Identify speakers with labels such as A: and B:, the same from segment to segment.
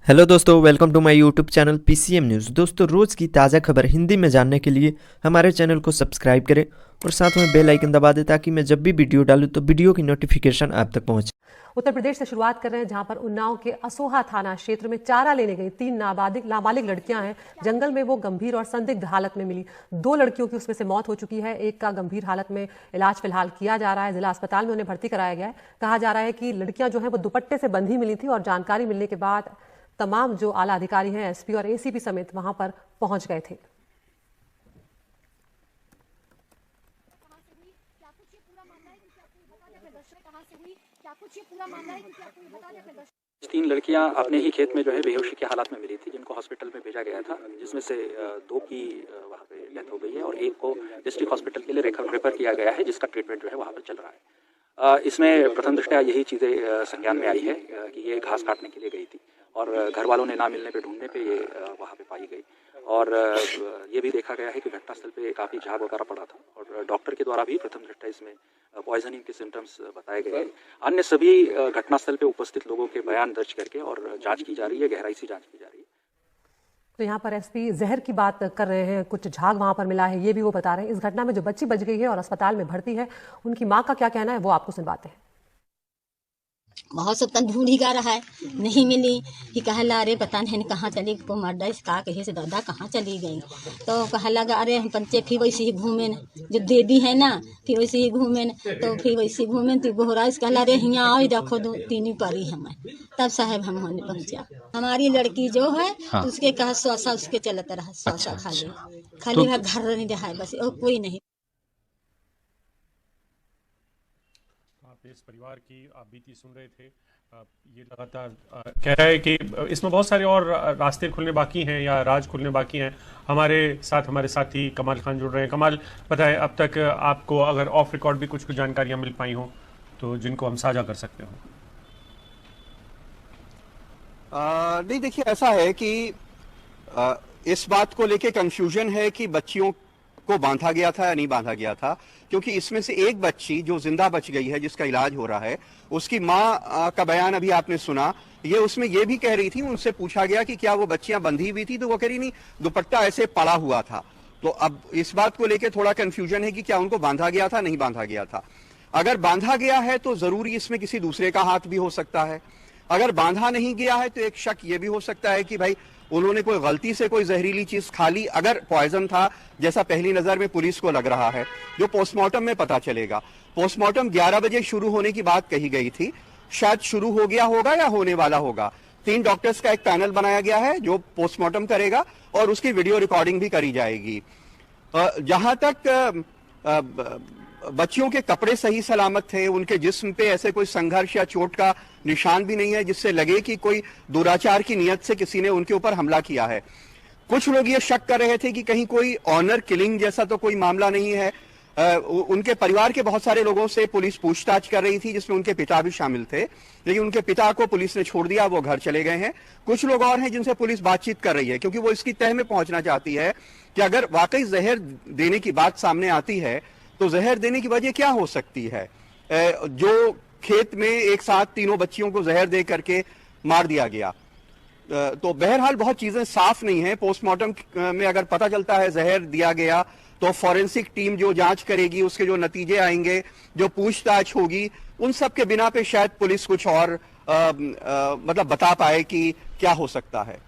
A: Hello दोस्तों, welcome to my YouTube channel PCM news. दोस्तों, रोज़ की ताज़ा खबर हिंदी में जानने के लिए हमारे चैनल को सब्सक्राइब करें और साथ में बेल आइकन दबा दें ताकि मैं जब भी वीडियो डालूं तो वीडियो की नोटिफिकेशन आप तक पहुंचे।
B: उत्तर प्रदेश से शुरुआत कर रहे हैं, जहां पर उन्नाव के असोहा थाना क्षेत्र में चारा लेने गई 3 नाबालिग लड़कियां हैं। जंगल में वो गंभीर और संदिग्ध हालत में मिली। 2 लड़कियों की उसमें से मौत हो चुकी है, एक का गंभीर हालत में इलाज फिलहाल किया जा रहा है। जिला अस्पताल में उन्हें भर्ती कराया गया है। कहा जा रहा है कि लड़कियां जो है वो दुपट्टे से बंधी मिली थी और जानकारी मिलने के बाद तमाम जो आला अधिकारी हैं, एसपी और एसीपी समेत वहां पर पहुंच गए थे।
C: तीन लड़कियां अपने ही खेत में जो है बेहोशी की हालत में मिली थी, जिनको हॉस्पिटल में भेजा गया था, जिसमें से 2 की वहां पे डेथ हो गई है और एक को डिस्ट्रिक्ट हॉस्पिटल के लिए रेफर किया गया है, जिसका ट्रीटमेंट जो है वहां पर चल रहा है। इसमें प्रथम दृष्टया यही चीज़ें संज्ञान में आई है कि ये घास काटने के लिए गई थी और घर वालों ने ना मिलने पे ढूंढने पे ये वहाँ पे पाई गई। और ये भी देखा गया है कि घटनास्थल पे काफ़ी झाग वगैरह पड़ा था और डॉक्टर के द्वारा भी प्रथम दृष्टया इसमें पॉइजनिंग के सिम्टम्स बताए गए हैं। अन्य सभी घटनास्थल पे उपस्थित लोगों के बयान दर्ज करके और जांच की जा रही है, गहराई से जांच की जा रही है।
B: तो यहाँ पर एसपी जहर की बात कर रहे हैं, कुछ झाग वहां पर मिला है, ये भी वो बता रहे हैं। इस घटना में जो बच्ची बच गई है और अस्पताल में भर्ती है, उनकी माँ का क्या कहना है वो आपको सुनवाते हैं।
D: बहुत सब तन ढूंढ ही गा रहा है, नहीं मिली। कि कहला अरे पता नहीं कहाँ चली मर्डा का कहे से दादा कहाँ चली गई। तो कहला अरे हम पंचे फिर वैसे ही घूमे न, जो देवी है ना फिर वैसे ही घूमे न। तो फिर वैसे घूमे तो गोहरा कहला अरे यहाँ आओ देखो 2-3 परी हमें। तब साहब हम होने पहुँचा। हमारी लड़की जो है हाँ। उसके कहा स्वासा उसके चलता रहा, स्वासा खाली तो... घर नहीं रहा है बस, और कोई नहीं।
E: इस परिवार की आप बीती सुन रहे थे। ये लगातार कह रहा है कि इसमें बहुत सारे और रास्ते खुलने बाकी हैं या राज खुलने बाकी हैं। हमारे साथी कमाल खान जुड़ रहे हैं। कमाल, बताएं अब तक आपको अगर ऑफ रिकॉर्ड भी कुछ जानकारियां मिल पाई हों तो जिनको हम साझा कर सकते हो।
F: नहीं, देखिए ऐसा है कि इस बात को लेके कंफ्यूजन है कि बच्चियों को बांधा गया था या नहीं बांधा गया था, क्योंकि इसमें से एक बच्ची जो जिंदा बच गई है, जिसका इलाज हो रहा है, उसकी मां का बयान अभी आपने सुना। ये उसमें ये भी कह रही थी, उनसे पूछा गया कि क्या वो बच्चियां बंधी हुई थी, तो वो कह रही नहीं, दुपट्टा ऐसे पड़ा हुआ था। तो अब इस बात को लेकर थोड़ा कंफ्यूजन है कि क्या उनको बांधा गया था, नहीं बांधा गया था। अगर बांधा गया है तो जरूरी इसमें किसी दूसरे का हाथ भी हो सकता है। अगर बांधा नहीं गया है तो एक शक ये भी हो सकता है कि भाई उन्होंने कोई गलती से कोई जहरीली चीज खा ली। अगर पॉइजन था, जैसा पहली नजर में पुलिस को लग रहा है, जो पोस्टमार्टम में पता चलेगा। पोस्टमार्टम 11 बजे शुरू होने की बात कही गई थी, शायद शुरू हो गया होगा या होने वाला होगा। 3 डॉक्टर्स का एक पैनल बनाया गया है जो पोस्टमार्टम करेगा और उसकी वीडियो रिकॉर्डिंग भी करी जाएगी। जहां तक बच्चियों के कपड़े सही सलामत थे, उनके जिस्म पे ऐसे कोई संघर्ष या चोट का निशान भी नहीं है जिससे लगे कि कोई दुराचार की नीयत से किसी ने उनके ऊपर हमला किया है। कुछ लोग ये शक कर रहे थे कि कहीं कोई ऑनर किलिंग जैसा तो कोई मामला नहीं है। उनके परिवार के बहुत सारे लोगों से पुलिस पूछताछ कर रही थी, जिसमें उनके पिता भी शामिल थे, लेकिन उनके पिता को पुलिस ने छोड़ दिया, वो घर चले गए हैं। कुछ लोग और हैं जिनसे पुलिस बातचीत कर रही है, क्योंकि वो इसकी तह में पहुंचना चाहती है कि अगर वाकई जहर देने की बात सामने आती है तो जहर देने की वजह क्या हो सकती है। जो खेत में एक साथ तीनों बच्चियों को जहर दे करके मार दिया गया। तो बहरहाल बहुत चीजें साफ नहीं है। पोस्टमार्टम में अगर पता चलता है जहर दिया गया तो फॉरेंसिक टीम जो जांच करेगी, उसके जो नतीजे आएंगे, जो पूछताछ होगी, उन सब के बिना पे शायद पुलिस कुछ और मतलब बता पाए कि क्या हो सकता है।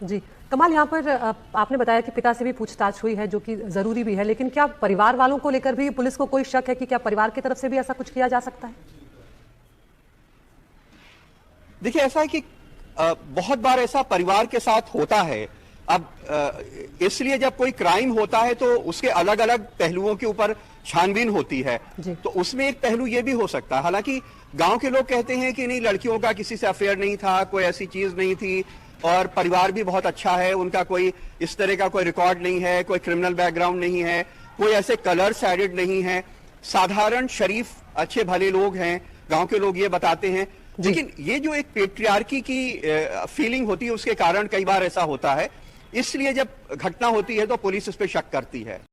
B: जी कमाल, यहाँ पर आपने बताया कि पिता से भी पूछताछ हुई है, जो कि जरूरी भी है, लेकिन क्या परिवार वालों को लेकर भी पुलिस को कोई शक है कि क्या परिवार की तरफ से भी ऐसा कुछ किया जा सकता है?
F: देखिए ऐसा है कि बहुत बार ऐसा परिवार के साथ होता है। अब इसलिए जब कोई क्राइम होता है तो उसके अलग अलग पहलुओं के ऊपर छानबीन होती है, तो उसमें एक पहलू ये भी हो सकता है। हालांकि गांव के लोग कहते हैं कि नहीं, लड़कियों का किसी से अफेयर नहीं था, कोई ऐसी चीज नहीं थी और परिवार भी बहुत अच्छा है, उनका कोई इस तरह का कोई रिकॉर्ड नहीं है, कोई क्रिमिनल बैकग्राउंड नहीं है, कोई ऐसे कलर्स एडेड नहीं है, साधारण शरीफ अच्छे भले लोग हैं, गांव के लोग ये बताते हैं। लेकिन ये जो एक पेट्रियार्की की फीलिंग होती है, उसके कारण कई बार ऐसा होता है। इसलिए जब घटना होती है तो पुलिस इस पे शक करती है।